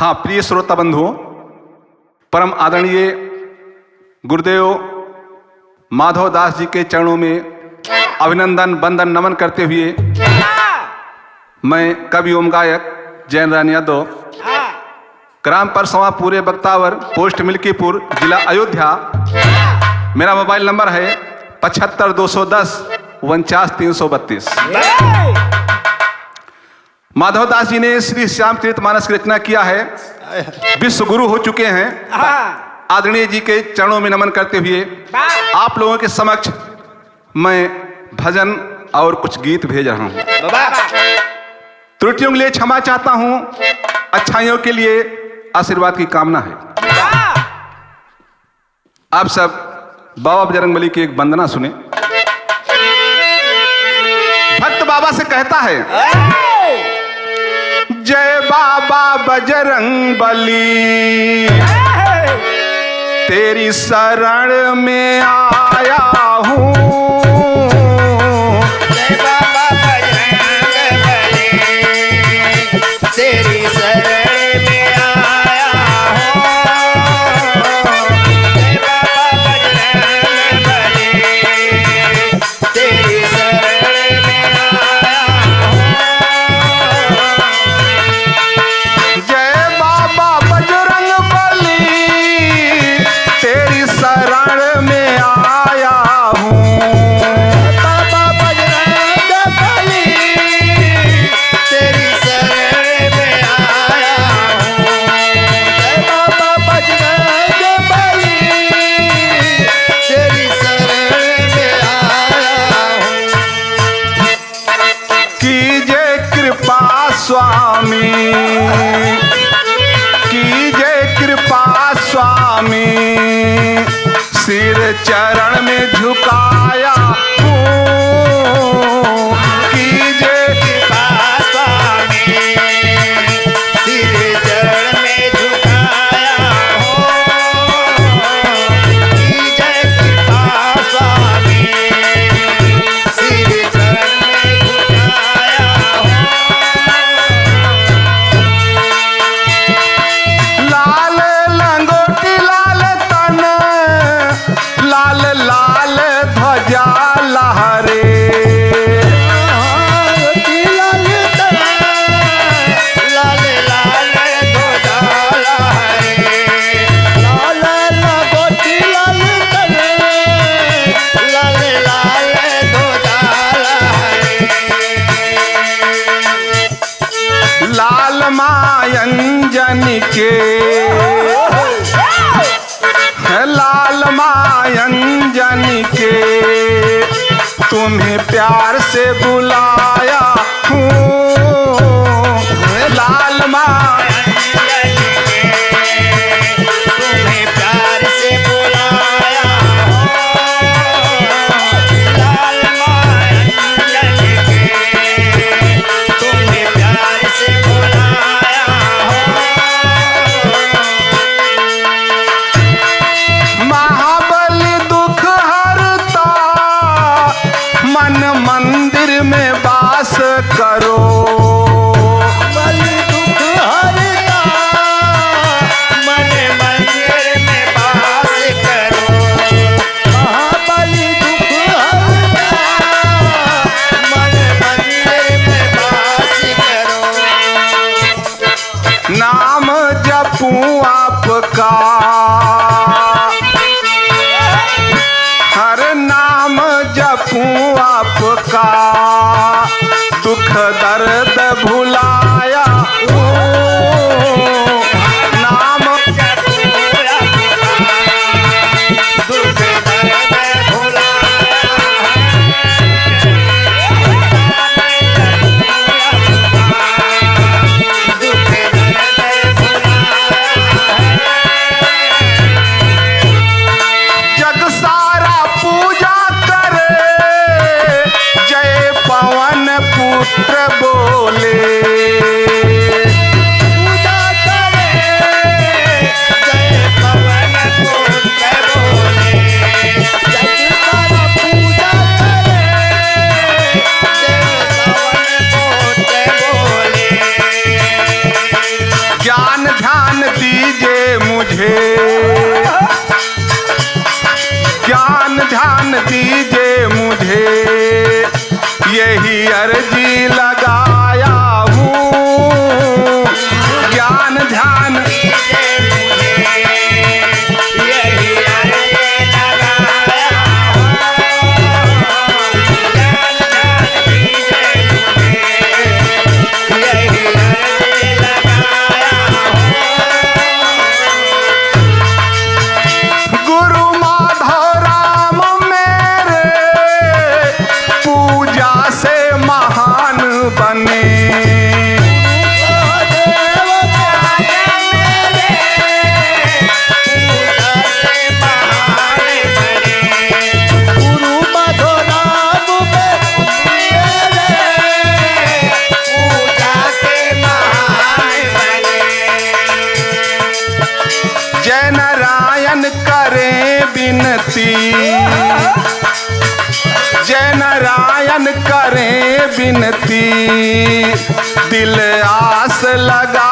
हाँ, प्रिय श्रोता बंधुओं, परम आदरणीय गुरुदेव माधव दास जी के चरणों में अभिनंदन वंदन नमन करते हुए मैं कवि ओम गायक जैन रानी यादव, ग्राम परसवा, पूरे बक्तावर, पोस्ट मिल्कीपुर, जिला अयोध्या। मेरा मोबाइल नंबर है 75 210 49 332। माधव दास जी ने श्री श्यामचरितमानस की रचना किया है, विश्व गुरु हो चुके हैं। आदरणीय जी के चरणों में नमन करते हुए आप लोगों के समक्ष मैं भजन और कुछ गीत भेज रहा हूं। त्रुटियों के लिए क्षमा चाहता हूं, अच्छाइयों के लिए आशीर्वाद की कामना है। आप सब बाबा बजरंगबली की एक वंदना सुने। भक्त बाबा से कहता है, जय बाबा बजरंगबली, तेरी शरण में आया हूँ। जय बाबा बजरंगबली, तेरी शरण में आया हूँ। जय बाबा बजरंगबली, तेरी शरण में आया हूँ। जय बाबा बजरंगबली, तेरी शरण में आया हूँ। बाबा बजरंगबली, तेरी शरण में आया हूँ। जय बाबा बजरंगबली, तेरी शरण में आया हूँ। कीजिए कृपा स्वामी, कीजिए कृपा स्वामी, सिर चरण में झुकाया हूँ। कीजिए कृपा स्वामी, सिर चरण में झुकाया हूँ। कीजिए कृपा स्वामी, सिर चरण में झुकाया हूँ। लाल लंगोटी लाल तन, लाल लाल ध्वजा लहरे। लाल तन, लाल लाल ध्वजा लहरे। लाल लंगोटी लाल तन, लाल लाल ध्वजा लहरे। लाल मायंजन के, लाल मायंजन के, तुम्हें प्यार से बुलाया हूँ। लाल मायंजन के, तुम्हें प्यार से बुलाया हूँ। लाल मायंजन के, तुम्हें प्यार से बुलाया हूँ। महाबली दुख हरता, मन मंदिर में वास करो। बलि दुख हरता, मन मंदिर में वास करो। महाबली दुख हरता, मन मंदिर में वास करो। नाम जपूं आपका, हर नाम जपूं आपका, दुख दर्द भुलाया हूँ। नाम जपूं आपका, दुख दर्द भुलाया है। दुख दर्द जग सारा पूजा करे, जय पवन पुत्र बोले। मुझे, ज्ञान ध्यान दीजिए मुझे, यही अर्जी लगाया हूँ। ज्ञान ध्यान दीजिए मुझे, यही अर्जी लगाया हूँ। ज्ञान ध्यान दीजिए मुझे, यही अर्जी लगाया हूँ। गुरु माधव राम मेरे पूजा से महान बने। जय नारायण करे विनती, जय नारायण करे विनती, दिल आस लगा